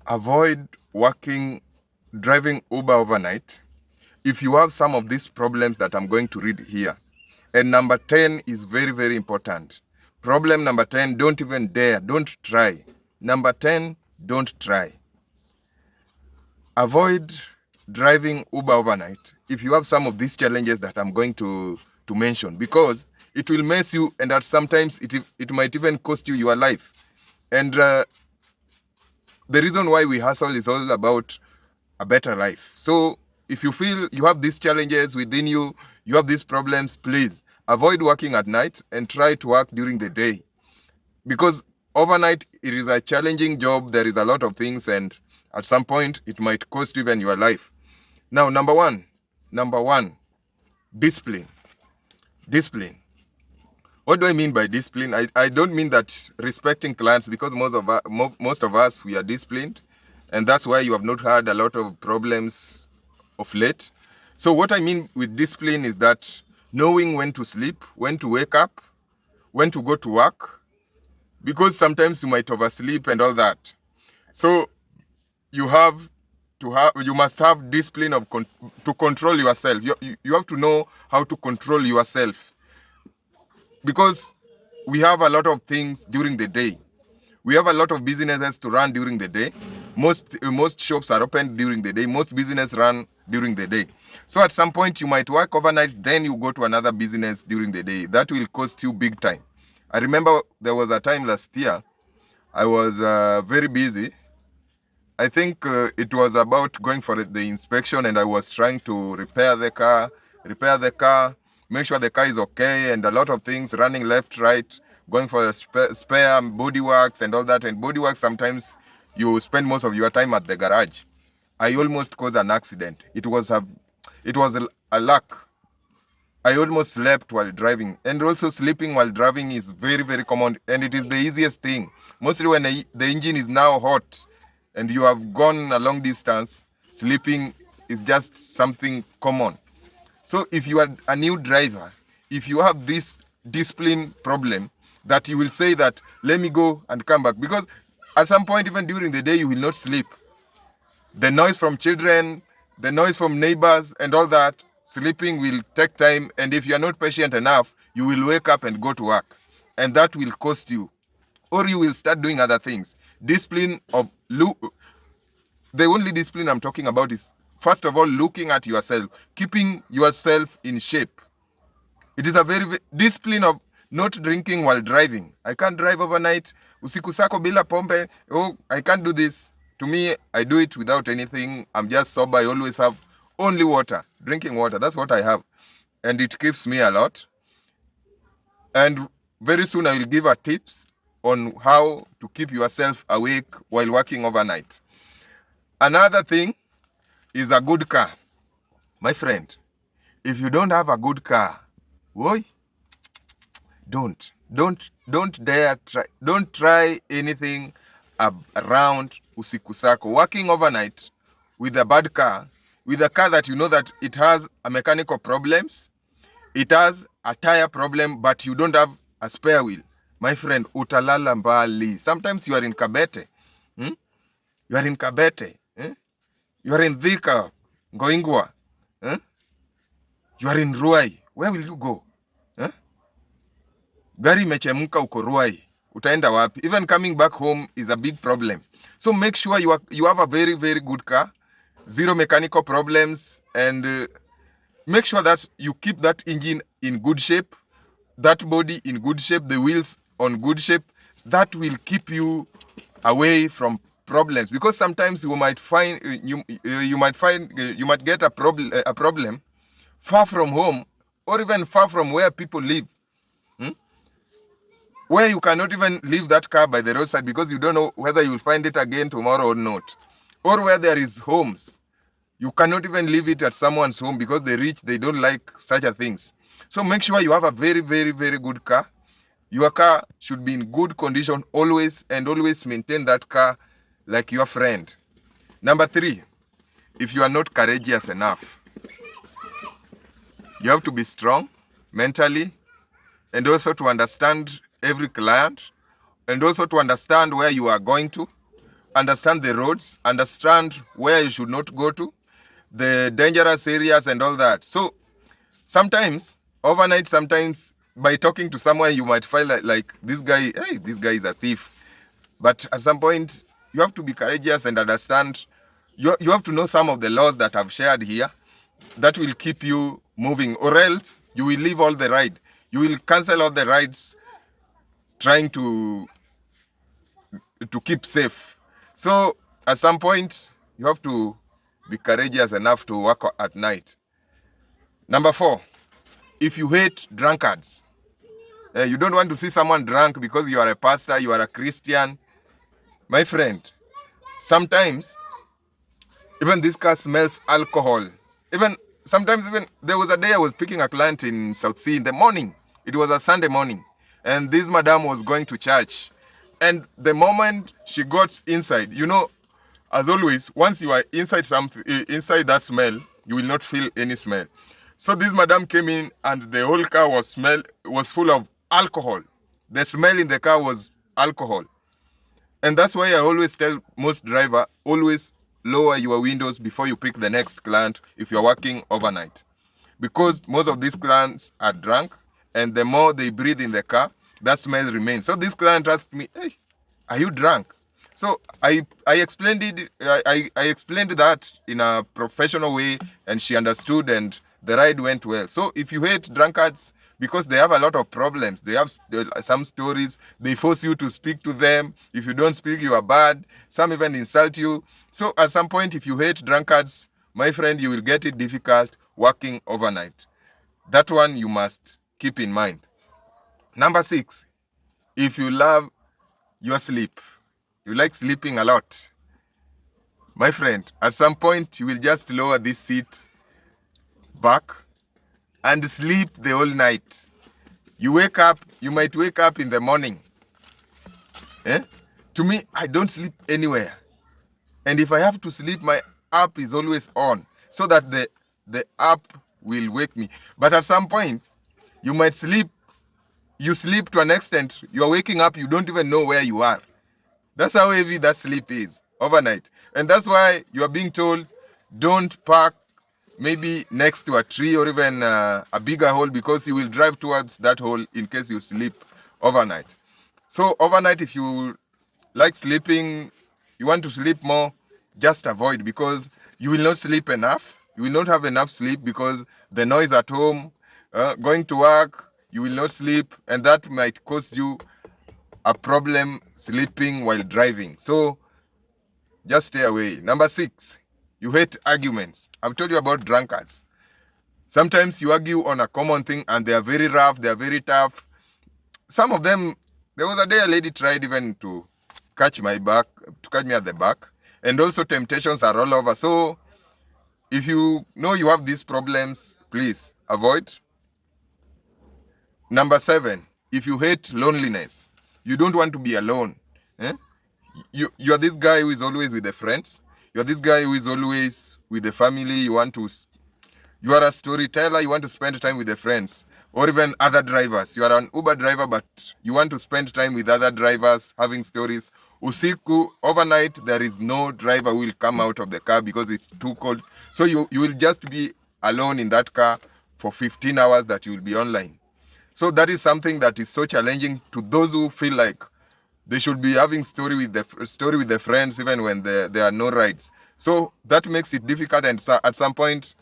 Avoid driving Uber overnight if you have some of these problems that I'm going to read here. And number 10 is very, very important. Problem number 10, don't even dare, don't try. Number 10, don't try. Avoid driving Uber overnight if you have some of these challenges that I'm going to mention, because it will mess you, and at sometimes it might even cost you your life. And the reason why we hustle is all about a better life. So if you feel you have these challenges within you, you have these problems, please avoid working at night and try to work during the day. Because overnight, it is a challenging job. There is a lot of things, and at some point, it might cost even your life. Now, number one, discipline. Discipline. What do I mean by discipline? I don't mean that respecting clients, because most of us, we are disciplined, and that's why you have not had a lot of problems of late. So what I mean with discipline is that knowing when to sleep, when to wake up, when to go to work, because sometimes you might oversleep and all that. So you must have discipline to control yourself. You have to know how to control yourself, because we have a lot of things during the day. We have a lot of businesses to run during the day. Most shops are open during the day. Most business run during the day. So at some point you might work overnight, then you go to another business during the day. That will cost you big time. I remember there was a time last year I was very busy. I think it was about going for the inspection, and I was trying to repair the car, make sure the car is okay, and a lot of things running left, right, going for a spare body works and all that. And body works, sometimes you spend most of your time at the garage. I almost caused an accident. It was a luck. I almost slept while driving, and also sleeping while driving is very, very common, and it is the easiest thing. Mostly when the engine is now hot and you have gone a long distance, sleeping is just something common. So if you are a new driver, if you have this discipline problem, that you will say that, let me go and come back, because at some point, even during the day, you will not sleep. The noise from children, the noise from neighbors and all that, sleeping will take time, and if you are not patient enough, you will wake up and go to work, and that will cost you, or you will start doing other things. Discipline of the only discipline I'm talking about is, first of all, looking at yourself, keeping yourself in shape. It is a very discipline of not drinking while driving. I can't drive overnight. Usiku sako bila pombe. Oh, I can't do this. To me, I do it without anything. I'm just sober. I always have only water, drinking water. That's what I have. And it keeps me a lot. And very soon I will give a tips on how to keep yourself awake while working overnight. Another thing is a good car. My friend, if you don't have a good car, boy, don't dare try. Don't try anything around usiku sako. Working overnight with a bad car, with a car that you know that it has a mechanical problems, it has a tire problem, but you don't have a spare wheel. My friend, utalala mbali. Sometimes you are in Kabete. You are in Kabete. You are in Thika, Ngoingwa. You are in Ruai. Where will you go? Gari imechemka uko Ruai. Utaenda wapi? Even coming back home is a big problem. So make sure you have a very, very good car, zero mechanical problems, and make sure that you keep that engine in good shape, that body in good shape, the wheels on good shape. That will keep you away from problems, because sometimes you might get a problem far from home, or even far from where people live, where you cannot even leave that car by the roadside because you don't know whether you will find it again tomorrow or not, or where there is homes. You cannot even leave it at someone's home because the rich, they don't like such a things. So make sure you have a very, very, very good car. Your car should be in good condition always, and always maintain that car like your friend. Number 3, if you are not courageous enough, you have to be strong mentally, and also to understand every client, and also to understand where you are going to. understand the roads, understand where you should not go to, the dangerous areas and all that. So sometimes overnight, sometimes by talking to someone, you might feel like this guy, hey, this guy is a thief. But at some point, you have to be courageous and understand. You have to know some of the laws that I've shared here that will keep you moving, or else you will leave all the ride. You will cancel all the rides trying to keep safe. So at some point, you have to be courageous enough to work at night. Number 4, if you hate drunkards, you don't want to see someone drunk because you are a pastor, you are a Christian. My friend, sometimes even this car smells alcohol. Sometimes there was a day I was picking a client in South Sea in the morning. It was a Sunday morning, and this madam was going to church. And the moment she got inside, as always, once you are inside inside that smell, you will not feel any smell. So this madam came in, and the whole car was full of alcohol. The smell in the car was alcohol. And that's why I always tell most driver, always lower your windows before you pick the next client if you're working overnight. Because most of these clients are drunk, and the more they breathe in the car, that smell remains. So this client asked me, hey, are you drunk? So I explained it. I explained that in a professional way, and she understood, and the ride went well. So if you hate drunkards, because they have a lot of problems, they have some stories, they force you to speak to them. If you don't speak, you are bad. Some even insult you. So at some point, if you hate drunkards, my friend, you will get it difficult working overnight. That one you must keep in mind. Number 6, if you love your sleep, you like sleeping a lot, my friend, at some point you will just lower this seat back and sleep the whole night. You might wake up in the morning. To me, I don't sleep anywhere. And if I have to sleep, my app is always on so that the app will wake me. But at some point, you might sleep. You sleep to an extent, you're waking up, you don't even know where you are. That's how heavy that sleep is overnight. And that's why you are being told, don't park maybe next to a tree or even a bigger hole, because you will drive towards that hole in case you sleep overnight. So overnight, if you like sleeping, you want to sleep more, just avoid, because you will not sleep enough. You will not have enough sleep because the noise at home, going to work, you will not sleep, and that might cause you a problem sleeping while driving. So just stay away. Number 6, you hate arguments. I've told you about drunkards. Sometimes you argue on a common thing and they are very rough, they are very tough. Some of them, there was a day a lady tried even to catch me at the back. And also temptations are all over. So if you know you have these problems, please avoid. Number 7, if you hate loneliness, you don't want to be alone. You are this guy who is always with the friends. You are this guy who is always with the family. You are a storyteller. You want to spend time with the friends, or even other drivers. You are an Uber driver, but you want to spend time with other drivers, having stories. Usiku, overnight, there is no driver who will come out of the car because it's too cold. So you will just be alone in that car for 15 hours that you will be online. So that is something that is so challenging to those who feel like they should be having story with the friends even when there are no rides. So that makes it difficult, and at some point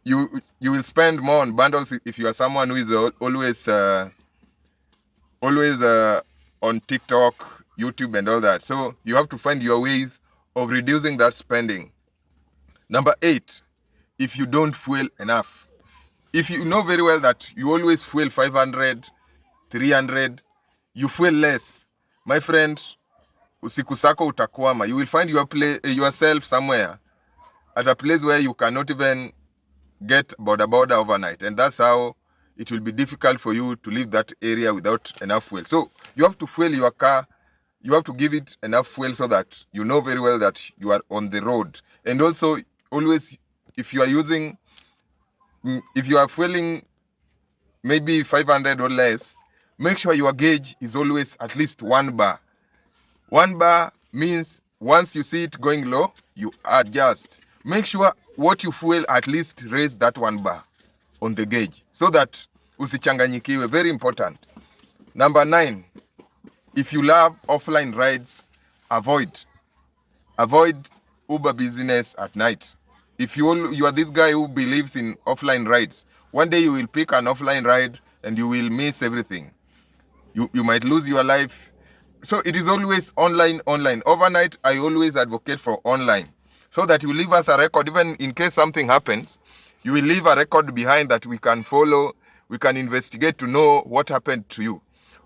you will spend more on bundles if you are someone who is always on TikTok, YouTube and all that. So you have to find your ways of reducing that spending. Number 8, if you don't fuel enough. If you know very well that you always fuel 500, 300, you fuel less, my friend, usiku sako utakwama. You will find yourself somewhere at a place where you cannot even get border overnight, and that's how it will be difficult for you to leave that area without enough fuel. So you have to fuel your car. You have to give it enough fuel so that you know very well that you are on the road. And also, always, if you are fueling maybe 500 or less, make sure your gauge is always at least 1 bar. 1 bar means once you see it going low, you adjust. Make sure what you fuel at least raise that 1 bar on the gauge so that usichanganyikiwe. Very important. Number 9, if you love offline rides, avoid Uber business at night. If you are this guy who believes in offline rides, one day you will pick an offline ride and you will miss everything. You might lose your life. So it is always online. Overnight, I always advocate for online, so that you leave us a record. Even in case something happens, you will leave a record behind that we can follow, we can investigate to know what happened to you.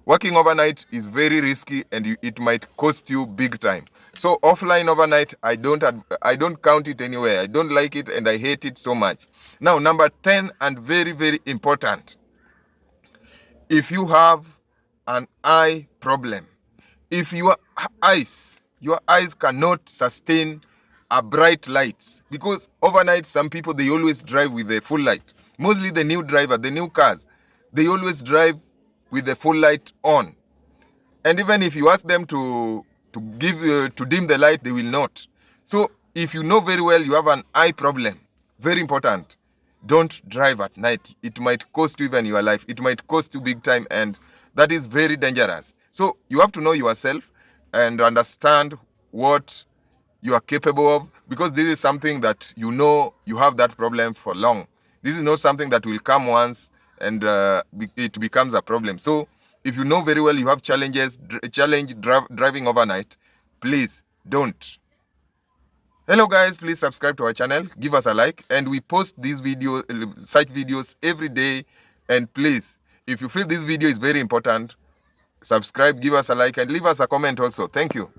Working overnight is very risky and it might cost you big time. So offline overnight, I don't count it anywhere. I don't like it and I hate it so much. Now, number 10, and very, very important. If you have an eye problem, if your eyes cannot sustain a bright light, because overnight some people, they always drive with a full light. Mostly the new cars, they always drive with the full light on. And even if you ask them to dim the light, they will not. So if you know very well you have an eye problem, very important, don't drive at night. It might cost you even your life. It might cost you big time, and that is very dangerous. So you have to know yourself and understand what you are capable of, because this is something that you know you have that problem for long. This is not something that will come once and it becomes a problem. So if you know very well you have driving overnight, please don't. Hello guys, please subscribe to our channel, give us a like, and we post these such videos every day. And please, if you feel this video is very important, subscribe, give us a like, and leave us a comment also. Thank you.